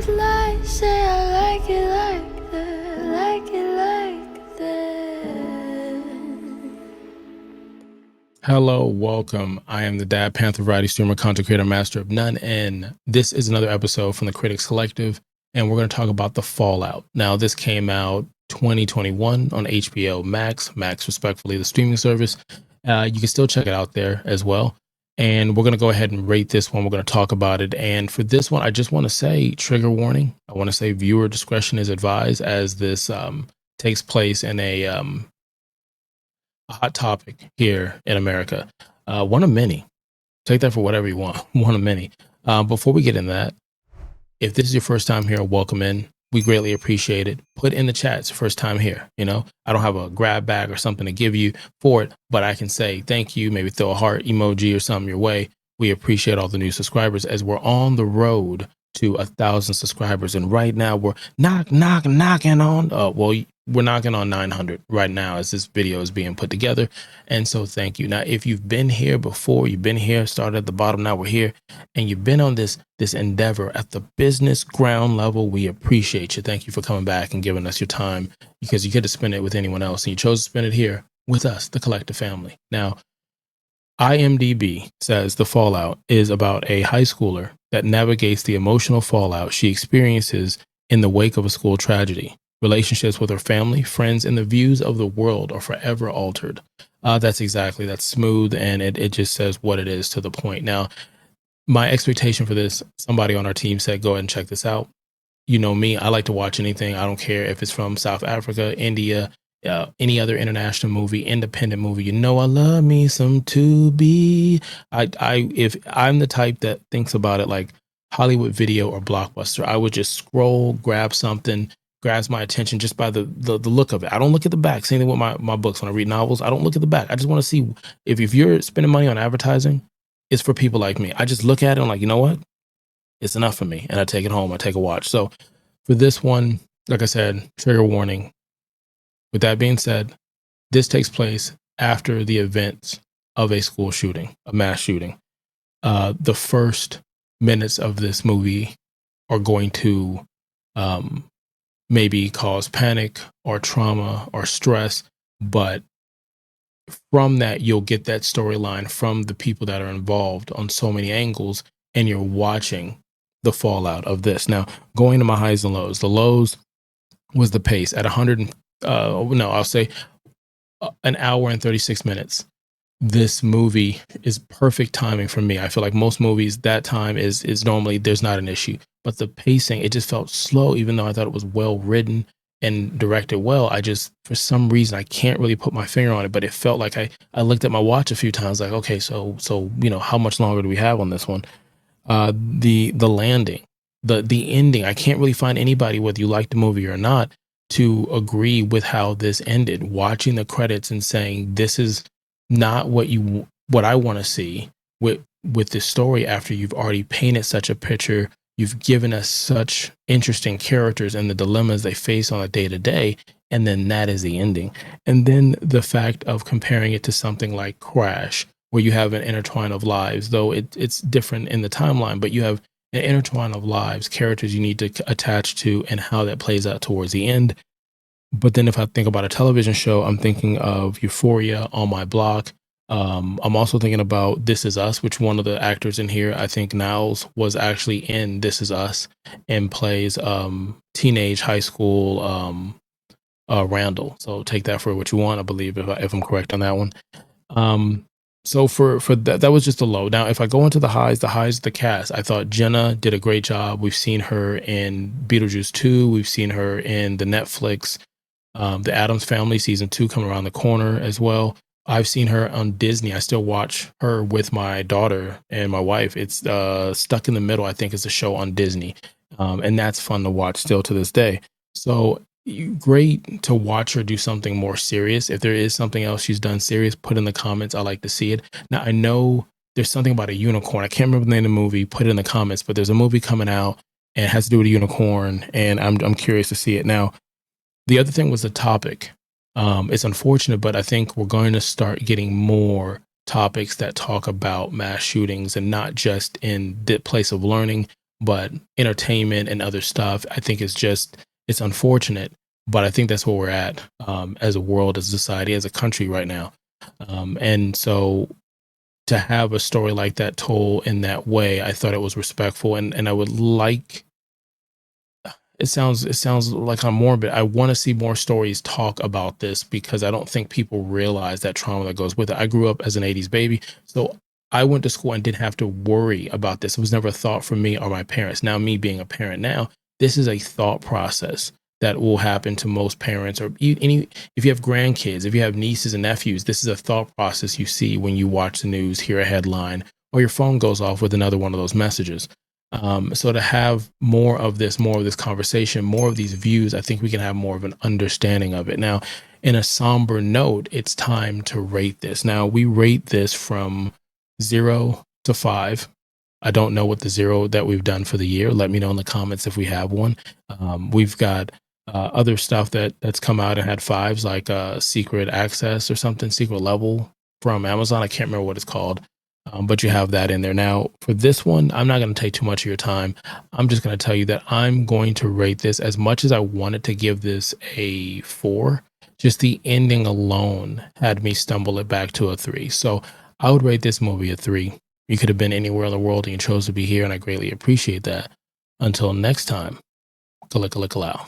could lie, say I like it like that, like it like that. Hello, welcome. I am the Dad Panther variety streamer, content creator, master of none, and this is another episode from the Critics Collective, and we're going to talk about The Fallout. Now, this came out 2021 on HBO Max, respectfully, the streaming service. You can still check it out there as well. And we're going to go ahead and rate this one. We're going to talk about it. And for this one, I just want to say trigger warning. I want to say viewer discretion is advised as this takes place in a hot topic here in America. One of many. Take that for whatever you want. One of many. Before we get into that, if this is your first time here, welcome in. We greatly appreciate it. Put in the chat, it's your first time here. You know, I don't have a grab bag or something to give you for it, but I can say thank you, maybe throw a heart emoji or something your way. We appreciate all the new subscribers as we're on the road to 1,000 subscribers. And right now we're knocking on, we're knocking on 900 right now as this video is being put together. And so thank you. Now, if you've been here before, you've been here, started at the bottom, now we're here, and you've been on this endeavor at the business ground level, we appreciate you. Thank you for coming back and giving us your time, because you get to spend it with anyone else and you chose to spend it here with us, the collective family. Now, IMDB says The Fallout is about a high schooler that navigates the emotional fallout she experiences in the wake of a school tragedy. Relationships with her family, friends, and the views of the world are forever altered. That's smooth, and it just says what it is to the point. Now, my expectation for this, somebody on our team said, go ahead and check this out. You know me, I like to watch anything. I don't care if it's from South Africa, India, any other international movie, independent movie. You know, I love me some Tubi. If I'm the type that thinks about it like Hollywood Video or Blockbuster, I would just scroll, grab something, grabs my attention just by the look of it. I don't look at the back. Same thing with my books. When I read novels, I don't look at the back. I just want to see if you're spending money on advertising, it's for people like me. I just look at it and I'm like, you know what? It's enough for me. And I take it home. I take a watch. So for this one, like I said, trigger warning. With that being said, this takes place after the events of a school shooting, a mass shooting. The first minutes of this movie are going to maybe cause panic or trauma or stress, but from that, you'll get that storyline from the people that are involved on so many angles, and you're watching the fallout of this. Now, going to my highs and lows, the lows was the pace at 100. I'll say an hour and 36 minutes. This movie is perfect timing for me. I feel like most movies, that time is normally there's not an issue, but the pacing, it just felt slow, even though I thought it was well written and directed well. I just, for some reason, I can't really put my finger on it, but it felt like I looked at my watch a few times, like, okay, so you know, how much longer do we have on this one? The landing, the ending, I can't really find anybody, whether you like the movie or not, to agree with how this ended. Watching the credits and saying, this is not what I want to see with this story, after you've already painted such a picture. You've given us such interesting characters and the dilemmas they face on a day to day. And then that is the ending. And then the fact of comparing it to something like Crash, where you have an intertwine of lives, though it's different in the timeline, but you have an intertwine of lives, characters you need to attach to, and how that plays out towards the end. But then if I think about a television show, I'm thinking of Euphoria, On My Block. I'm also thinking about This Is Us, which one of the actors in here, I think Niles, was actually in This Is Us and plays teenage high school Randall. So take that for what you want, I believe, if I'm correct on that one. So for that was just a low. Now, if I go into the highs of the cast, I thought Jenna did a great job. We've seen her in Beetlejuice 2. We've seen her in the Netflix, The Addams Family season 2 coming around the corner as well. I've seen her on Disney. I still watch her with my daughter and my wife. It's Stuck in the Middle, I think, is a show on Disney. And that's fun to watch still to this day. So great to watch her do something more serious. If there is something else she's done serious, put in the comments. I like to see it. Now, I know there's something about a unicorn. I can't remember the name of the movie. Put it in the comments. But there's a movie coming out and it has to do with a unicorn. And I'm curious to see it. Now, the other thing was the topic. It's unfortunate, but I think we're going to start getting more topics that talk about mass shootings, and not just in the place of learning, but entertainment and other stuff, I think it's unfortunate, but I think that's where we're at as a world, as a society, as a country right now. And so to have a story like that told in that way, I thought it was respectful, and I would like. It sounds like I'm morbid. I want to see more stories talk about this because I don't think people realize that trauma that goes with it. I grew up as an 80s baby, so I went to school and didn't have to worry about this. It was never a thought for me or my parents. Now, me being a parent now, this is a thought process that will happen to most parents, or if you have grandkids, if you have nieces and nephews, this is a thought process you see when you watch the news, hear a headline, or your phone goes off with another one of those messages. So to have more of this conversation, more of these views, I think we can have more of an understanding of it. Now, in a somber note, it's time to rate this. Now, we rate this from 0 to 5. I don't know what the 0 that we've done for the year. Let me know in the comments if we have one. We've got other stuff that's come out and had 5s, like Secret Access or something, Secret Level from Amazon. I can't remember what it's called. But you have that in there. Now, for this one, I'm not going to take too much of your time. I'm just going to tell you that I'm going to rate this, as much as I wanted to give this a 4. Just the ending alone had me stumble it back to a 3. So I would rate this movie a 3. You could have been anywhere in the world and you chose to be here, and I greatly appreciate that. Until next time, kalika-lika-lao.